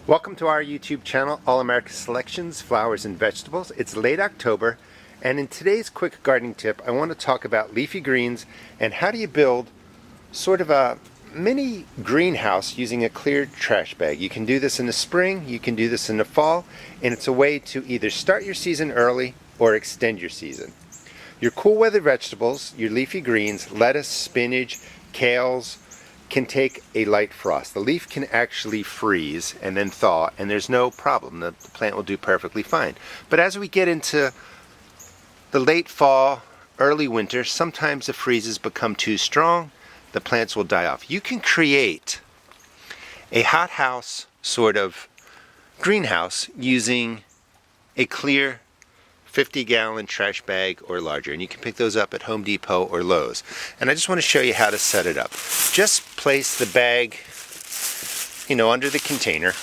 Welcome to our YouTube channel, All America Selections, Flowers and Vegetables. It's late October, and in today's quick gardening tip, I want to talk about leafy greens and how do you build sort of a mini greenhouse using a clear trash bag. You can do this in the spring, you can do this in the fall, and it's a way to either start your season early or extend your season. Your cool weather vegetables, your leafy greens, lettuce, spinach, kales, can take a light frost. The leaf can actually freeze and then thaw, and there's no problem. The plant will do perfectly fine. But as we get into the late fall, early winter, sometimes the freezes become too strong. The plants will die off. You can create a hothouse sort of greenhouse using a clear 50-gallon trash bag or larger, and you can pick those up at Home Depot or Lowe's. And I just want to show you how to set it up. Just place the bag, under the container,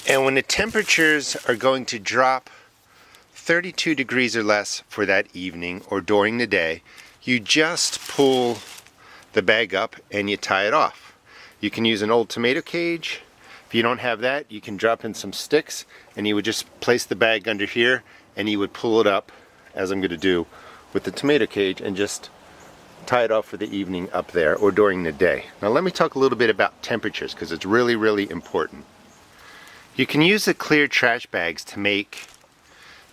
and when the temperatures are going to drop 32 degrees or less for that evening or during the day, you just pull the bag up and you tie it off. You can use an old tomato cage. If you don't have that, you can drop in some sticks and you would just place the bag under here and you would pull it up, as I'm going to do with the tomato cage, and just tie it off for the evening up there or during the day. Now let me talk a little bit about temperatures, because it's really, really important. You can use the clear trash bags to make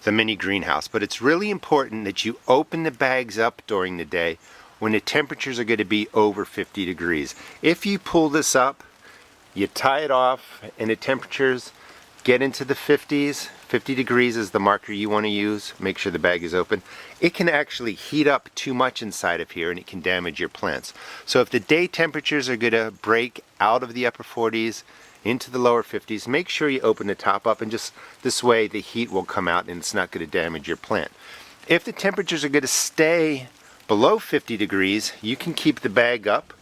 the mini greenhouse, but it's really important that you open the bags up during the day when the temperatures are going to be over 50 degrees. If you pull this up, you tie it off, and the temperatures get into the 50s. 50 degrees is the marker you want to use. Make sure the bag is open. It can actually heat up too much inside of here and it can damage your plants. So if the day temperatures are going to break out of the upper 40s into the lower 50s, make sure you open the top up, and just this way the heat will come out and it's not going to damage your plant. If the temperatures are going to stay below 50 degrees, you can keep the bag up,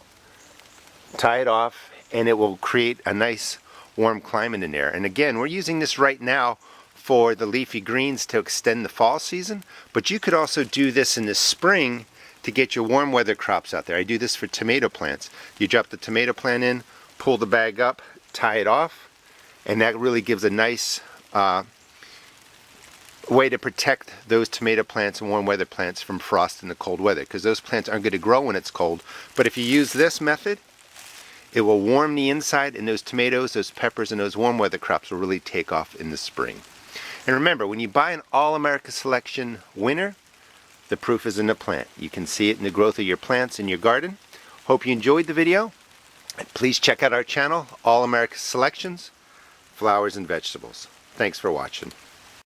tie it off, and it will create a nice warm climate in there. And again, we're using this right now for the leafy greens to extend the fall season, but you could also do this in the spring to get your warm weather crops out there. I do this for tomato plants. You drop the tomato plant in, pull the bag up, tie it off, and that really gives a nice way to protect those tomato plants and warm weather plants from frost in the cold weather, because those plants aren't going to grow when it's cold. But if you use this method, it will warm the inside, and those tomatoes, those peppers, and those warm weather crops will really take off in the spring. And remember, when you buy an All America Selection winner, the proof is in the plant. You can see it in the growth of your plants in your garden. Hope you enjoyed the video. And please check out our channel, All America Selections, Flowers and Vegetables. Thanks for watching.